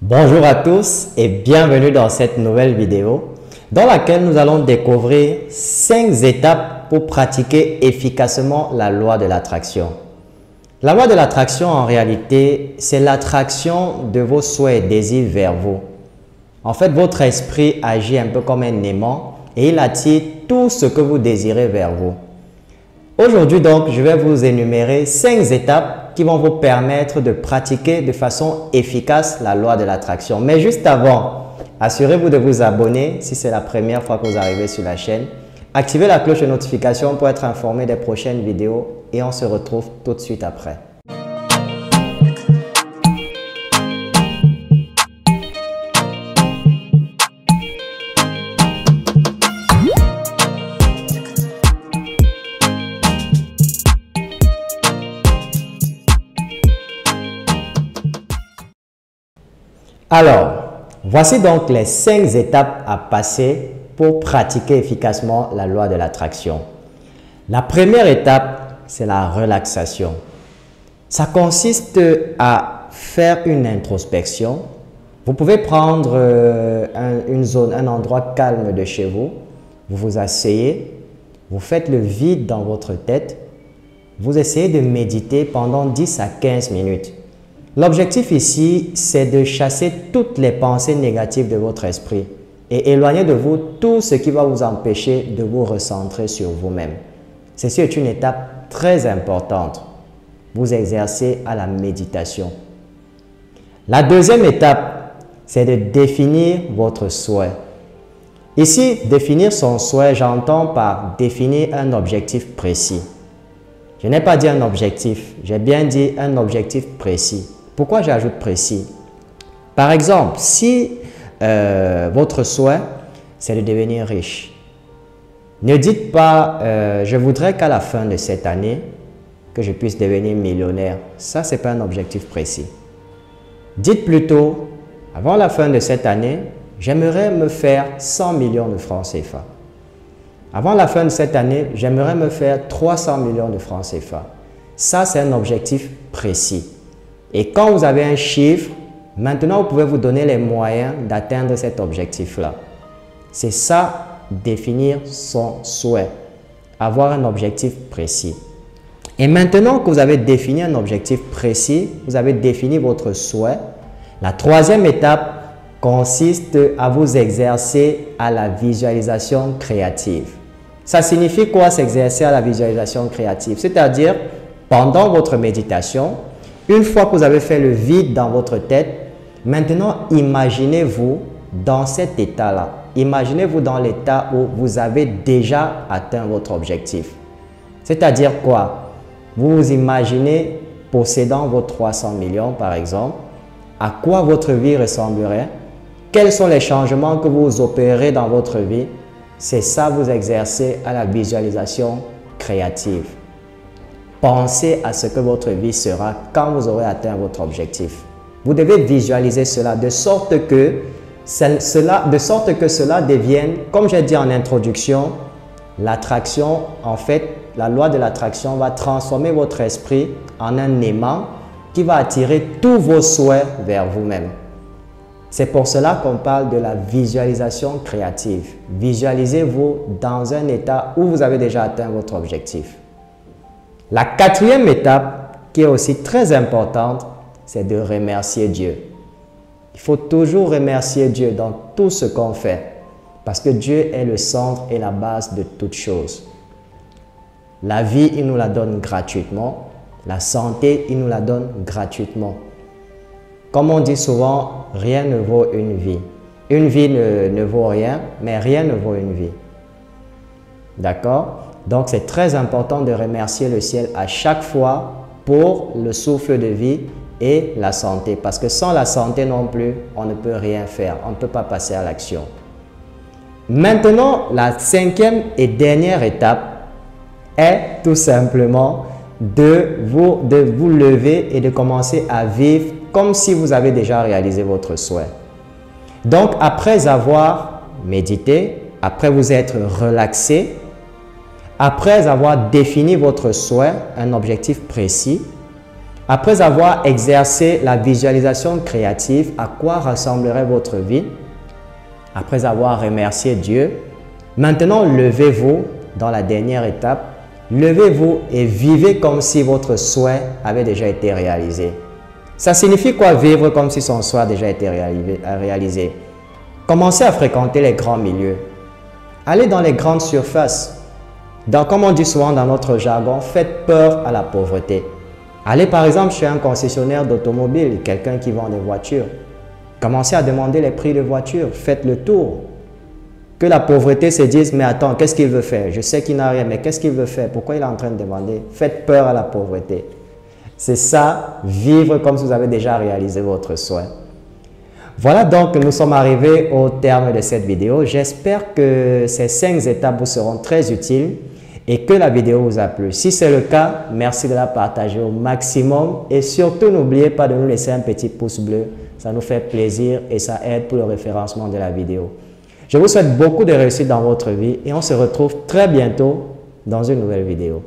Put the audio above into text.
Bonjour à tous et bienvenue dans cette nouvelle vidéo dans laquelle nous allons découvrir 5 étapes pour pratiquer efficacement la loi de l'attraction. La loi de l'attraction en réalité, c'est l'attraction de vos souhaits et désirs vers vous. En fait, votre esprit agit un peu comme un aimant et il attire tout ce que vous désirez vers vous. Aujourd'hui donc, je vais vous énumérer 5 étapes qui vont vous permettre de pratiquer de façon efficace la loi de l'attraction. Mais juste avant, assurez-vous de vous abonner si c'est la première fois que vous arrivez sur la chaîne. Activez la cloche de notification pour être informé des prochaines vidéos et on se retrouve tout de suite après. Alors, voici donc les 5 étapes à passer pour pratiquer efficacement la loi de l'attraction. La première étape, c'est la relaxation. Ça consiste à faire une introspection. Vous pouvez prendre une zone, un endroit calme de chez vous. Vous vous asseyez, vous faites le vide dans votre tête. Vous essayez de méditer pendant 10 à 15 minutes. L'objectif ici, c'est de chasser toutes les pensées négatives de votre esprit et éloigner de vous tout ce qui va vous empêcher de vous recentrer sur vous-même. Ceci est une étape très importante. Vous exercez à la méditation. La deuxième étape, c'est de définir votre souhait. Ici, définir son souhait, j'entends par définir un objectif précis. Je n'ai pas dit un objectif, j'ai bien dit un objectif précis. Pourquoi j'ajoute précis? Par exemple, si votre souhait, c'est de devenir riche, ne dites pas je voudrais qu'à la fin de cette année, que je puisse devenir millionnaire. Ça, ce n'est pas un objectif précis. Dites plutôt, avant la fin de cette année, j'aimerais me faire 100 millions de francs CFA. Avant la fin de cette année, j'aimerais me faire 300 millions de francs CFA. Ça, c'est un objectif précis. Et quand vous avez un chiffre, maintenant vous pouvez vous donner les moyens d'atteindre cet objectif-là. C'est ça, définir son souhait. Avoir un objectif précis. Et maintenant que vous avez défini un objectif précis, vous avez défini votre souhait, la troisième étape consiste à vous exercer à la visualisation créative. Ça signifie quoi s'exercer à la visualisation créative? C'est-à-dire, pendant votre méditation, une fois que vous avez fait le vide dans votre tête, maintenant imaginez-vous dans cet état-là. Imaginez-vous dans l'état où vous avez déjà atteint votre objectif. C'est-à-dire quoi? Vous vous imaginez possédant vos 300 millions par exemple. À quoi votre vie ressemblerait? Quels sont les changements que vous opérez dans votre vie? C'est ça, vous exercez à la visualisation créative. Pensez à ce que votre vie sera quand vous aurez atteint votre objectif. Vous devez visualiser cela de sorte que cela devienne, comme j'ai dit en introduction, l'attraction, en fait, la loi de l'attraction va transformer votre esprit en un aimant qui va attirer tous vos souhaits vers vous-même. C'est pour cela qu'on parle de la visualisation créative. Visualisez-vous dans un état où vous avez déjà atteint votre objectif. La quatrième étape, qui est aussi très importante, c'est de remercier Dieu. Il faut toujours remercier Dieu dans tout ce qu'on fait, parce que Dieu est le centre et la base de toute chose. La vie, il nous la donne gratuitement. La santé, il nous la donne gratuitement. Comme on dit souvent, rien ne vaut une vie. Une vie ne vaut rien, mais rien ne vaut une vie. D'accord? Donc, c'est très important de remercier le ciel à chaque fois pour le souffle de vie et la santé. Parce que sans la santé non plus, on ne peut rien faire. On ne peut pas passer à l'action. Maintenant, la cinquième et dernière étape est tout simplement de vous lever et de commencer à vivre comme si vous avez déjà réalisé votre souhait. Donc, après avoir médité, après vous être relaxé, après avoir défini votre souhait, un objectif précis, Après avoir exercé la visualisation créative, à quoi ressemblerait votre vie? Après avoir remercié Dieu, maintenant levez-vous dans la dernière étape. Levez-vous et vivez comme si votre souhait avait déjà été réalisé. Ça signifie quoi vivre comme si son souhait a déjà été réalisé? Commencez à fréquenter les grands milieux. Allez dans les grandes surfaces. Comme on dit souvent dans notre jargon, faites peur à la pauvreté. Allez par exemple chez un concessionnaire d'automobile, quelqu'un qui vend des voitures. Commencez à demander les prix de voitures. Faites le tour. Que la pauvreté se dise, mais attends, qu'est-ce qu'il veut faire? Je sais qu'il n'a rien, mais qu'est-ce qu'il veut faire? Pourquoi il est en train de demander? Faites peur à la pauvreté. C'est ça, vivre comme si vous avez déjà réalisé votre souhait. Voilà donc, nous sommes arrivés au terme de cette vidéo. J'espère que ces 5 étapes vous seront très utiles et que la vidéo vous a plu. Si c'est le cas, merci de la partager au maximum et surtout n'oubliez pas de nous laisser un petit pouce bleu. Ça nous fait plaisir et ça aide pour le référencement de la vidéo. Je vous souhaite beaucoup de réussite dans votre vie et on se retrouve très bientôt dans une nouvelle vidéo.